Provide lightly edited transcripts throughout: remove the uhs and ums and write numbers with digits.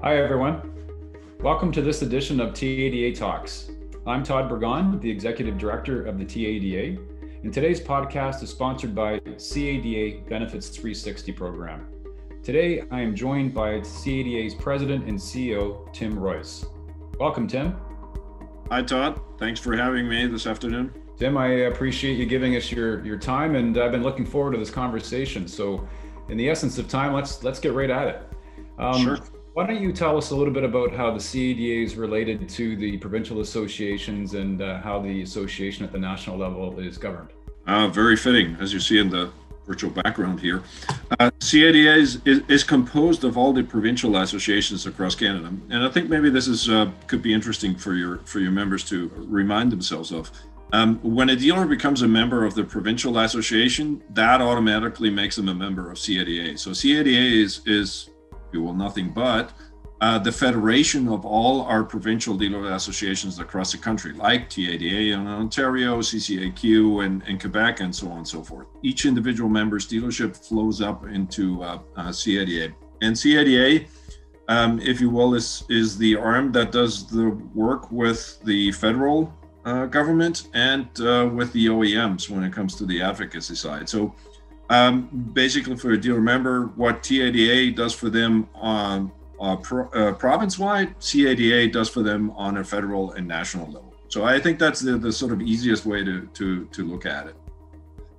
Hi, everyone. Welcome to this edition of TADA Talks. I'm Todd Burgon, the Executive Director of the TADA, and today's podcast is sponsored by CADA Benefits 360 program. Today, I am joined by CADA's President and CEO, Tim Royce. Welcome, Tim. Hi, Todd. Thanks for having me this afternoon. Tim, I appreciate you giving us your time, and I've been looking forward to this conversation. So in the essence of time, let's get right at it. Sure. Why don't you tell us a little bit about how the CADA is related to the provincial associations and how the association at the national level is governed? Very fitting, as you see in the virtual background here. CADA is composed of all the provincial associations across Canada, and I think maybe this is could be interesting for your members to remind themselves of. When a dealer becomes a member of the provincial association, that automatically makes them a member of CADA. So CADA is nothing but the federation of all our provincial dealer associations across the country, like TADA in Ontario, CCAQ in Quebec, and so on and so forth. Each individual member's dealership flows up into CADA. And CADA, if you will, is the arm that does the work with the federal government and with the OEMs when it comes to the advocacy side. So basically, for a dealer member, what TADA does for them on province-wide, CADA does for them on a federal and national level. So I think that's the sort of easiest way to look at it.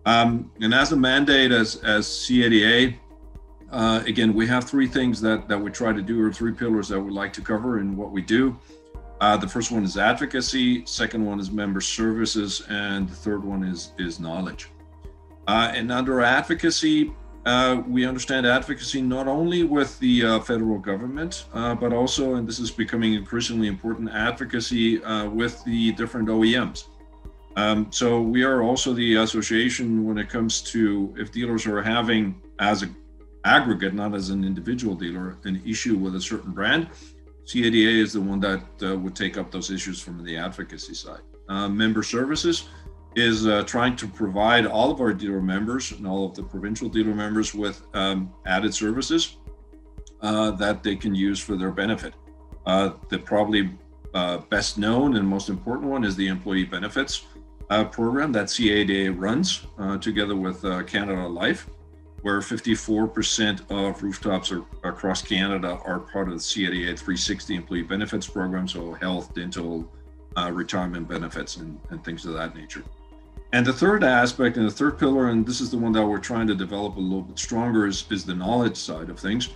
And as a mandate, as CADA, again, we have three things that we try to do, or three pillars that we like to cover in what we do. The first one is advocacy, second one is member services, and the third one is knowledge. And under advocacy, we understand advocacy not only with the federal government, but also, and this is becoming increasingly important, advocacy with the different OEMs. So we are also the association when it comes to if dealers are having, as an aggregate, not as an individual dealer, an issue with a certain brand, CADA is the one that would take up those issues from the advocacy side. Member services is trying to provide all of our dealer members and all of the provincial dealer members with added services that they can use for their benefit. The probably best known and most important one is the employee benefits program that CADA runs together with Canada Life, where 54% of rooftops across Canada are part of the CADA 360 employee benefits program, so health, dental, retirement benefits, and things of that nature. And the third aspect and the third pillar, and this is the one that we're trying to develop a little bit stronger, is the knowledge side of things,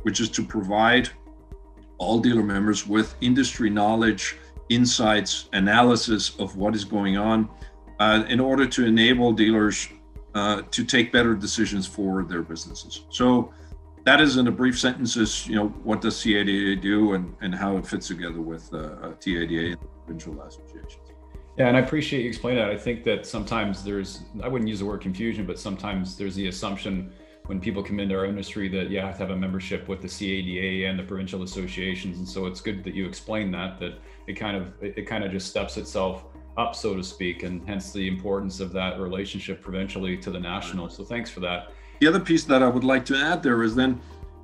which is to provide all dealer members with industry knowledge, insights, analysis of what is going on in order to enable dealers to take better decisions for their businesses. So that is, in a brief sentences, what does CADA do and how it fits together with TADA and the provincial associations. Yeah, and I appreciate you explaining that. I think that sometimes I wouldn't use the word confusion, but sometimes there's the assumption when people come into our industry that you have to have a membership with the CADA and the provincial associations. And so it's good that you explain that it kind of just steps itself up, so to speak, and hence the importance of that relationship provincially to the national. So thanks for that. The other piece that I would like to add there is then,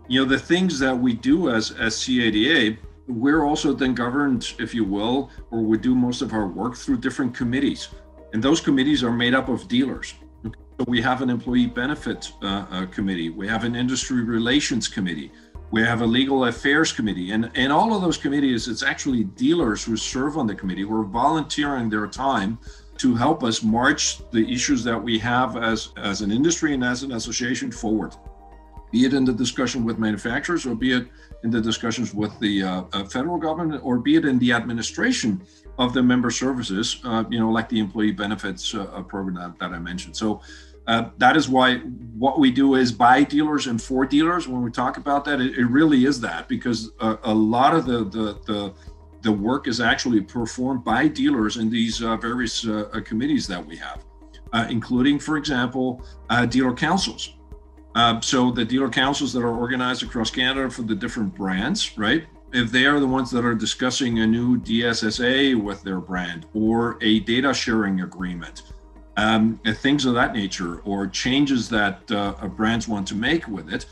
the things that we do as CADA, we're also then governed, if you will, or we do most of our work through different committees. And those committees are made up of dealers. So we have an employee benefit committee. We have an industry relations committee. We have a legal affairs committee. And all of those committees, it's actually dealers who serve on the committee who are volunteering their time to help us march the issues that we have as an industry and as an association forward, be it in the discussion with manufacturers, or be it in the discussions with the federal government, or be it in the administration of the member services, like the employee benefits program that I mentioned. So that is why what we do is by dealers and for dealers. When we talk about that, it really is that, because a lot of the work is actually performed by dealers in these various committees that we have, including, for example, dealer councils. So the dealer councils that are organized across Canada for the different brands, right? If they are the ones that are discussing a new DSSA with their brand, or a data sharing agreement, things of that nature, or changes that brands want to make with it,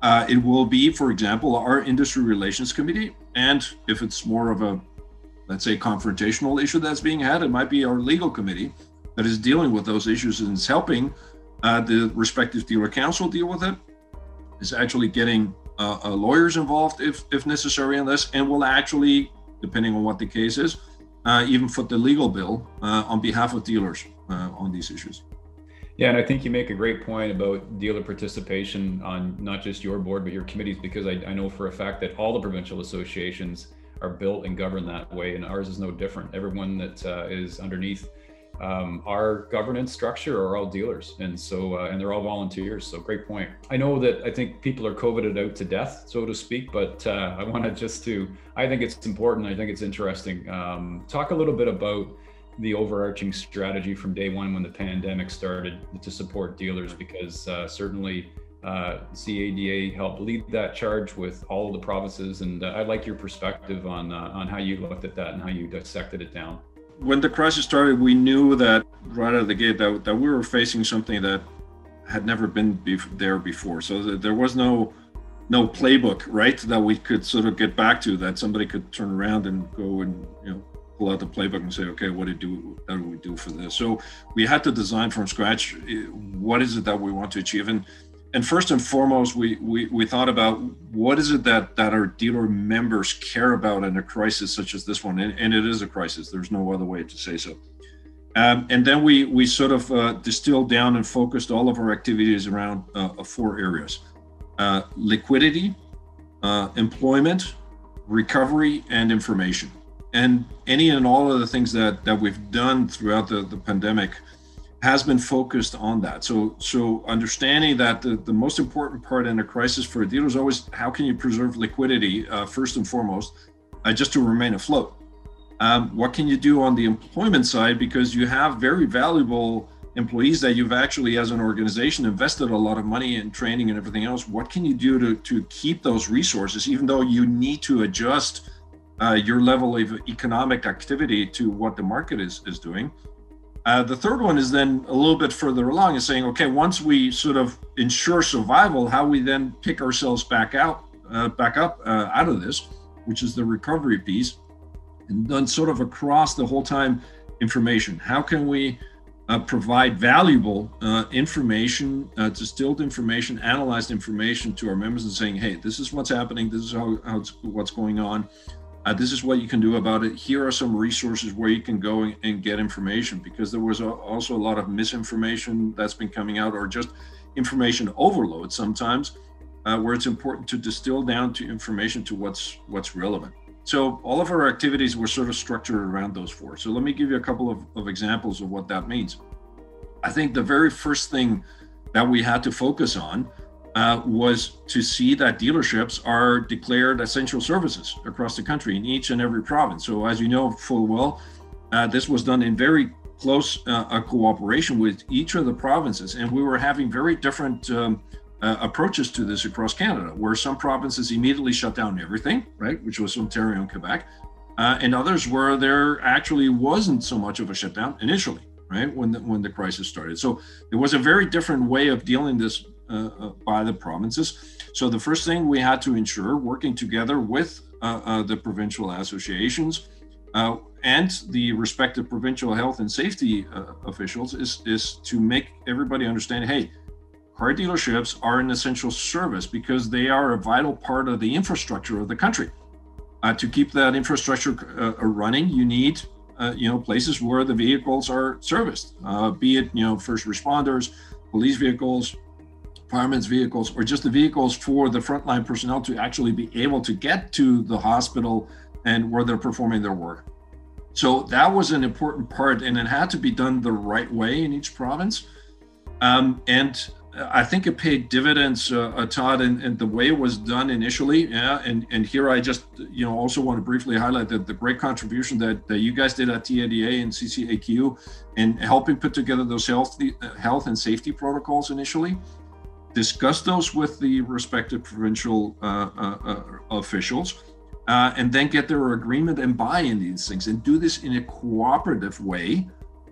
It will be, for example, our industry relations committee. And if it's more of a, let's say, confrontational issue that's being had, it might be our legal committee that is dealing with those issues and is helping the respective dealer council deal with it, is actually getting lawyers involved if necessary in this, and will actually, depending on what the case is, even foot the legal bill on behalf of dealers on these issues. Yeah, and I think you make a great point about dealer participation on not just your board, but your committees, because I know for a fact that all the provincial associations are built and governed that way, and ours is no different. Everyone that is underneath our governance structure are all dealers, and so and they're all volunteers. So great point. I know that I think people are COVIDed out to death, so to speak, but I wanted just to, I think it's important, I think it's interesting. Talk a little bit about the overarching strategy from day one when the pandemic started to support dealers, because certainly CADA helped lead that charge with all of the provinces, and I'd like your perspective on how you looked at that and how you dissected it down. When the crisis started, we knew that right out of the gate that we were facing something that had never been there before. So there was no playbook, right, that we could sort of get back to, that somebody could turn around and go and pull out the playbook and say, okay, how do we do for this? So we had to design from scratch, what is it that we want to achieve? And first and foremost, we thought about what is it that our dealer members care about in a crisis such as this one, and it is a crisis. There's no other way to say so. And then we sort of distilled down and focused all of our activities around 4 areas: liquidity, employment, recovery, and information. And any and all of the things that we've done throughout the pandemic has been focused on that. So understanding that the most important part in a crisis for a dealer is always, how can you preserve liquidity first and foremost, just to remain afloat? What can you do on the employment side? Because you have very valuable employees that you've actually, as an organization, invested a lot of money in training and everything else. What can you do to keep those resources, even though you need to adjust your level of economic activity to what the market is doing? The third one is then a little bit further along, is saying, okay, once we sort of ensure survival, how we then pick ourselves back up out of this, which is the recovery piece. And then sort of across the whole time, information. How can we provide valuable information, distilled information, analyzed information to our members, and saying, hey, this is what's happening, this is what's going on. This is what you can do about it. Here are some resources where you can go and get information, because there was also a lot of misinformation that's been coming out, or just information overload sometimes, where it's important to distill down to information to what's relevant. So all of our activities were sort of structured around those 4. So let me give you a couple of examples of what that means. I think the very first thing that we had to focus on was to see that dealerships are declared essential services across the country in each and every province. So as you know full well, this was done in very close cooperation with each of the provinces. And we were having very different approaches to this across Canada, where some provinces immediately shut down everything, right, which was Ontario and Quebec, and others where there actually wasn't so much of a shutdown initially, right, when the crisis started. So there was a very different way of dealing this by the provinces. So the first thing we had to ensure, working together with the provincial associations and the respective provincial health and safety officials, is to make everybody understand, hey, car dealerships are an essential service because they are a vital part of the infrastructure of the country. To keep that infrastructure running, you need places where the vehicles are serviced, be it first responders, police vehicles, firemen's vehicles, or just the vehicles for the frontline personnel to actually be able to get to the hospital and where they're performing their work. So that was an important part, and it had to be done the right way in each province. And I think it paid dividends, Todd, and the way it was done initially. Yeah, and here I just also want to briefly highlight the great contribution that you guys did at TADA and CCAQ in helping put together those health and safety protocols initially. Discuss those with the respective provincial officials, and then get their agreement and buy in these things, and do this in a cooperative way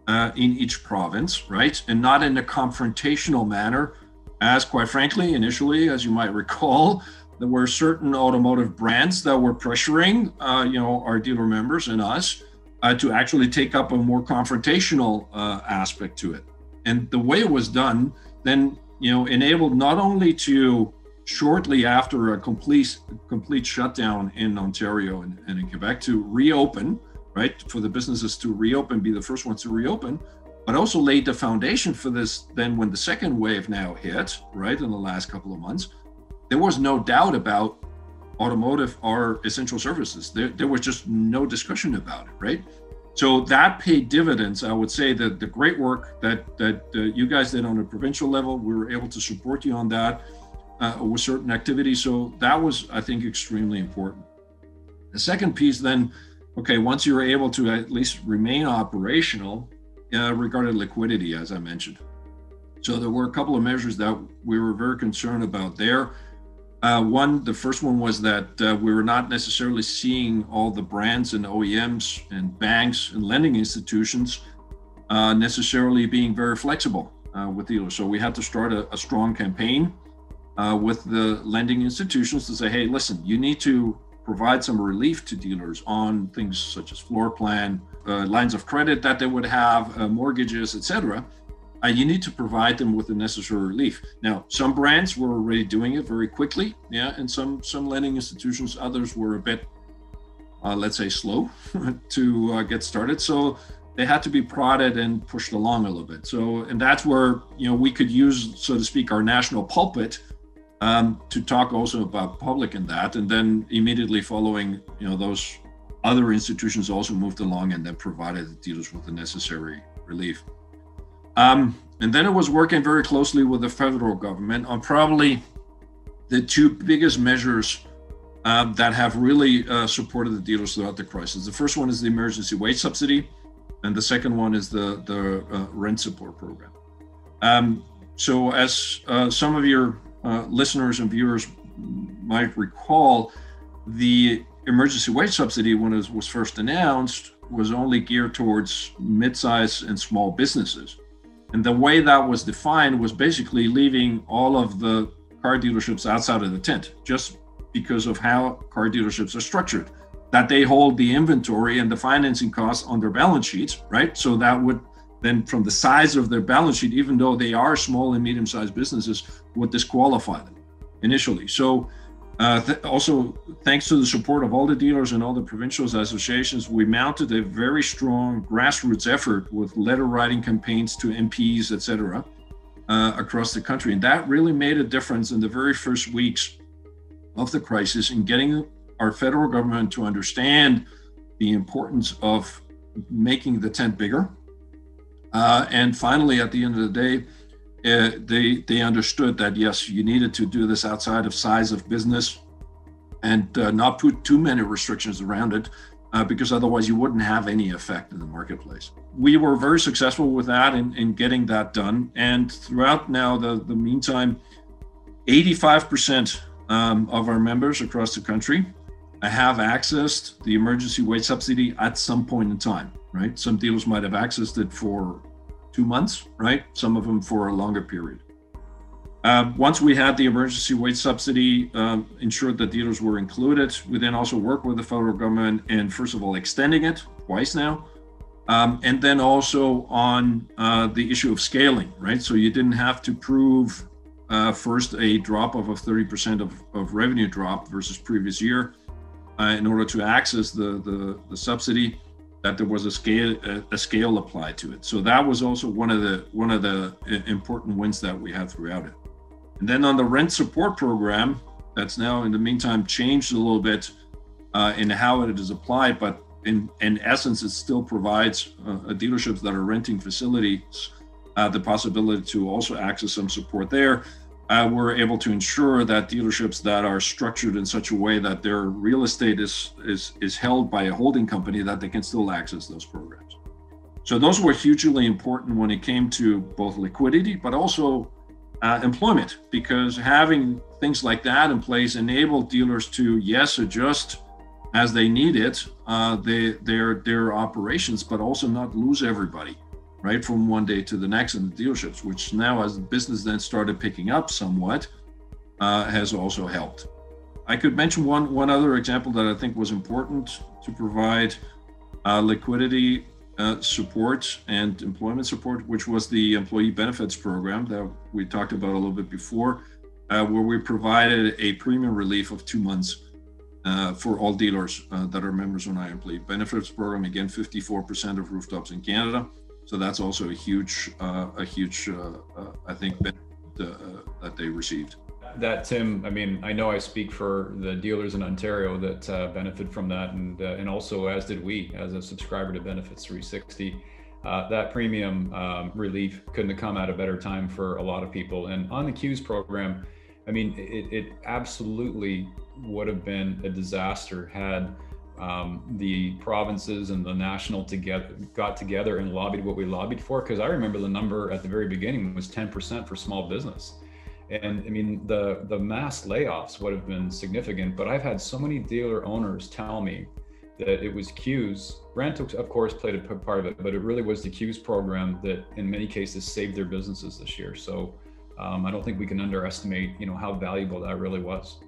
in each province, right? And not in a confrontational manner, as quite frankly, initially, as you might recall, there were certain automotive brands that were pressuring, our dealer members and us to actually take up a more confrontational aspect to it. And the way it was done then, enabled not only to shortly after a complete shutdown in Ontario and in Quebec to reopen, right, for the businesses to reopen, be the first ones to reopen, but also laid the foundation for this. Then when the second wave now hit, right, in the last couple of months, there was no doubt about automotive or essential services. There was just no discussion about it, right? So that paid dividends. I would say that the great work that you guys did on a provincial level, we were able to support you on that with certain activities. So that was, I think, extremely important. The second piece then, okay, once you were able to at least remain operational, regarding liquidity, as I mentioned. So there were a couple of measures that we were very concerned about there. The first one was that we were not necessarily seeing all the brands and OEMs and banks and lending institutions necessarily being very flexible with dealers. So we had to start a strong campaign with the lending institutions to say, hey, listen, you need to provide some relief to dealers on things such as floor plan, lines of credit that they would have, mortgages, etc. You need to provide them with the necessary relief. Now, some brands were already doing it very quickly, and some lending institutions, others were a bit, let's say, slow to get started. So they had to be prodded and pushed along a little bit. So, and that's where we could use, so to speak, our national pulpit to talk also about public in that, and then immediately following, those other institutions also moved along and then provided the dealers with the necessary relief. And then it was working very closely with the federal government on probably the two biggest measures that have really supported the dealers throughout the crisis. The first one is the emergency wage subsidy, and the second one is the rent support program. So as some of your listeners and viewers might recall, the emergency wage subsidy, when it was first announced, was only geared towards mid-sized and small businesses. And the way that was defined was basically leaving all of the car dealerships outside of the tent, just because of how car dealerships are structured, that they hold the inventory and the financing costs on their balance sheets, right? So that would then, from the size of their balance sheet, even though they are small and medium-sized businesses, would disqualify them initially. So also, thanks to the support of all the dealers and all the provincial associations, we mounted a very strong grassroots effort with letter writing campaigns to MPs, et cetera, across the country. And that really made a difference in the very first weeks of the crisis in getting our federal government to understand the importance of making the tent bigger. And finally, at the end of the day, they understood that, yes, you needed to do this outside of size of business and not put too many restrictions around it, because otherwise you wouldn't have any effect in the marketplace. We were very successful with that in getting that done. And throughout now the meantime, 85% of our members across the country have accessed the emergency wage subsidy at some point in time, right? Some dealers might have accessed it for 2 months, right? Some of them for a longer period. Once we had the emergency wage subsidy ensured that dealers were included, we then also worked with the federal government in, first of all, extending it twice now, and then also on the issue of scaling, right? So you didn't have to prove first a drop of 30% of revenue drop versus previous year in order to access the subsidy, that there was a scale applied to it. So that was also one of the important wins that we had throughout it. And then on the rent support program, that's now in the meantime changed a little bit in how it is applied, but in essence, it still provides dealerships that are renting facilities the possibility to also access some support there. We're able to ensure that dealerships that are structured in such a way that their real estate is held by a holding company, that they can still access those programs. So those were hugely important when it came to both liquidity, but also employment, because having things like that in place enabled dealers to, yes, adjust as they need it, their operations, but also not lose everybody. right, from one day to the next in the dealerships, which now, as the business then started picking up somewhat, has also helped. I could mention one other example that I think was important to provide liquidity support and employment support, which was the employee benefits program that we talked about a little bit before, where we provided a premium relief of 2 months for all dealers that are members of our employee benefits program. Again, 54% of rooftops in Canada. So that's also a huge, I think, benefit that they received. That, Tim, I mean, I know I speak for the dealers in Ontario that benefit from that, and also as did we as a subscriber to Benefits 360. That premium relief couldn't have come at a better time for a lot of people. And on the CEWS program, I mean, it absolutely would have been a disaster had the provinces and the national got together and lobbied what we lobbied for. Because I remember the number at the very beginning was 10% for small business. And I mean, the mass layoffs would have been significant, but I've had so many dealer owners tell me that it was CEWS. Rent, of course, played a part of it, but it really was the CEWS program that in many cases saved their businesses this year. So I don't think we can underestimate, how valuable that really was.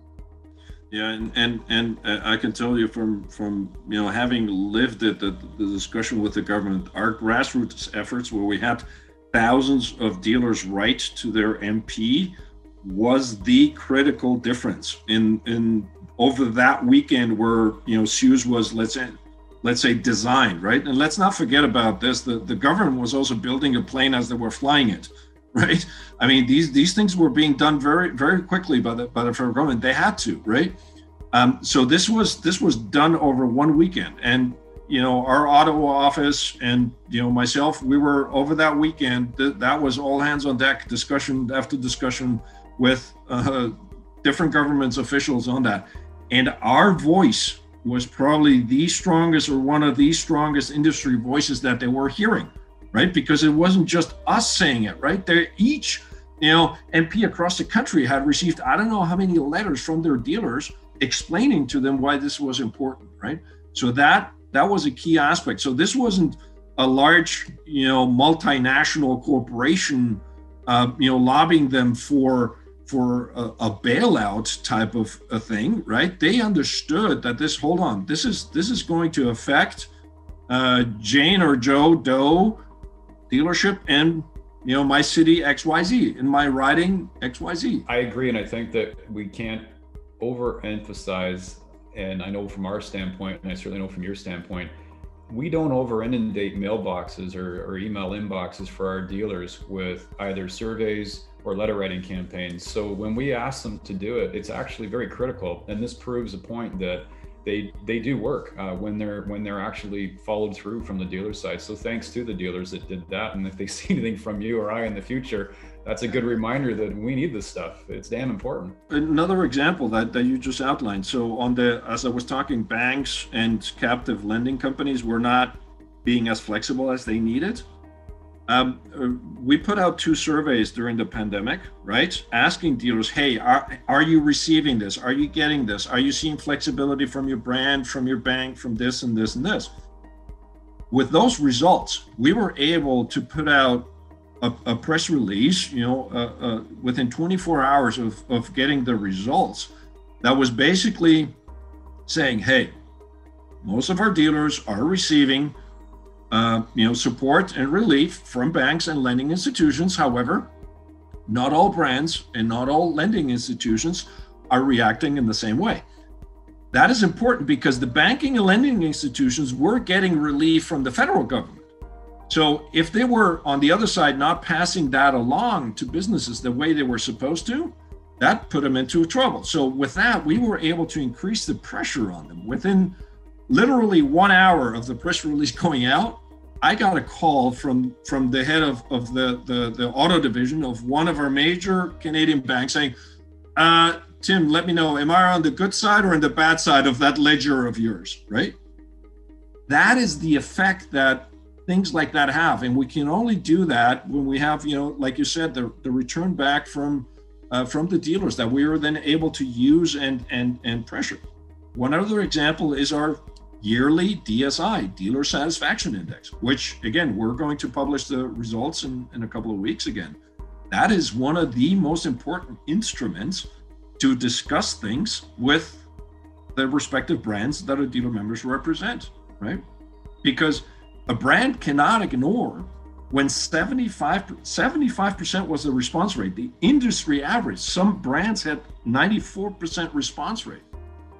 Yeah, and I can tell you from having lived it, the discussion with the government, our grassroots efforts where we had thousands of dealers write to their MP was the critical difference in over that weekend where CEWS was let's say designed, right? And let's not forget about this, the government was also building a plane as they were flying it, right? I mean, these things were being done very, very quickly by the federal government. They had to, right? So this was done over one weekend, and our Ottawa office and myself, we were over that weekend. That was all hands on deck, discussion after discussion with different governments officials on that. And our voice was probably the strongest, or one of the strongest industry voices that they were hearing, right? Because it wasn't just us saying it, right? They each, MP across the country had received, I don't know how many letters from their dealers explaining to them why this was important, right? So that was a key aspect. So this wasn't a large, multinational corporation, lobbying them for a bailout type of a thing, right? They understood that this is going to affect Jane or Joe Doe dealership and my city XYZ, in my riding XYZ. I agree, and I think that we can't overemphasize. And I know from our standpoint, and I certainly know from your standpoint, we don't over inundate mailboxes or email inboxes for our dealers with either surveys or letter writing campaigns. So when we ask them to do it, it's actually very critical. And this proves a point that they do work when they're actually followed through from the dealer side. So thanks to the dealers that did that. And if they see anything from you or I in the future, that's a good reminder that we need this stuff. It's damn important. Another example that you just outlined. So as I was talking, banks and captive lending companies were not being as flexible as they needed. We put out 2 surveys during the pandemic, right? Asking dealers, hey, are you receiving this? Are you getting this? Are you seeing flexibility from your brand, from your bank, from this and this and this? With those results, we were able to put out a press release, within 24 hours of getting the results, that was basically saying, hey, most of our dealers are receiving support and relief from banks and lending institutions. However, not all brands and not all lending institutions are reacting in the same way. That is important because the banking and lending institutions were getting relief from the federal government. So if they were on the other side not passing that along to businesses the way they were supposed to, that put them into trouble. So with that, we were able to increase the pressure on them. Within literally 1 hour of the press release going out, I got a call from the head of the auto division of one of our major Canadian banks saying, Tim, let me know, am I on the good side or on the bad side of that ledger of yours, right? That is the effect that things like that have. And we can only do that when we have, like you said, the return back from the dealers that we were then able to use and pressure. One other example is our yearly DSI, Dealer Satisfaction Index, which again, we're going to publish the results in a couple of weeks again. That is one of the most important instruments to discuss things with the respective brands that our dealer members represent, right? Because a brand cannot ignore when 75% was the response rate, the industry average. Some brands had 94% response rate.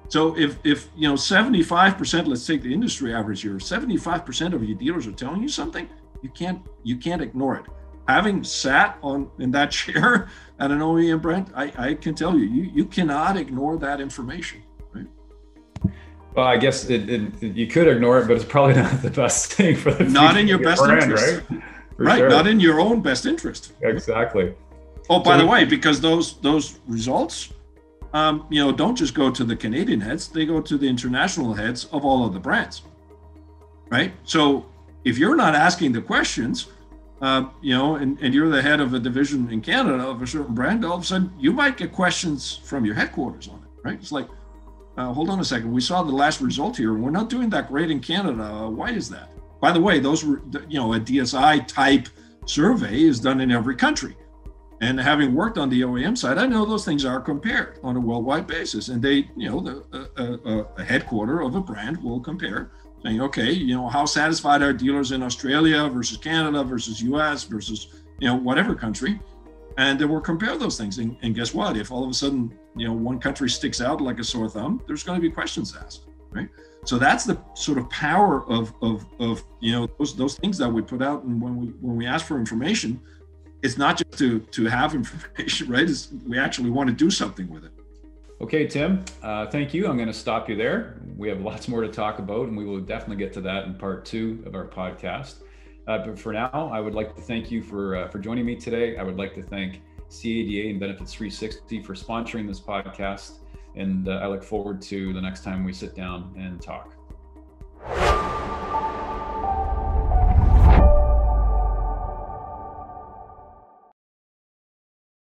So if 75%, let's take the industry average here, 75% of your dealers are telling you something, you can't ignore it. Having sat in that chair at an OEM brand, I can tell you cannot ignore that information, right? Well, I guess you could ignore it, but it's probably not the best thing for the not in your best brand, interest, right? Sure. Not in your own best interest. Exactly. Oh, by the way, because those results, don't just go to the Canadian heads; they go to the international heads of all of the brands, right? So if you're not asking the questions, and you're the head of a division in Canada of a certain brand, all of a sudden you might get questions from your headquarters on it, right? It's like, hold on a second, we saw the last result here. We're not doing that great in Canada. Why is that? By the way, those were, a DSI type survey is done in every country. And having worked on the OEM side, I know those things are compared on a worldwide basis. And they, a headquarter of a brand will compare, saying, okay, how satisfied are dealers in Australia versus Canada versus US versus, whatever country. And then we'll compare those things. And guess what? If all of a sudden, one country sticks out like a sore thumb, there's going to be questions asked, right? So that's the sort of power of those things that we put out. And when we ask for information, it's not just to have information, right? We actually want to do something with it. Okay, Tim, thank you. I'm going to stop you there. We have lots more to talk about, and we will definitely get to that in part 2 of our podcast. But for now, I would like to thank you for joining me today. I would like to thank CADA and Benefits 360 for sponsoring this podcast. And I look forward to the next time we sit down and talk.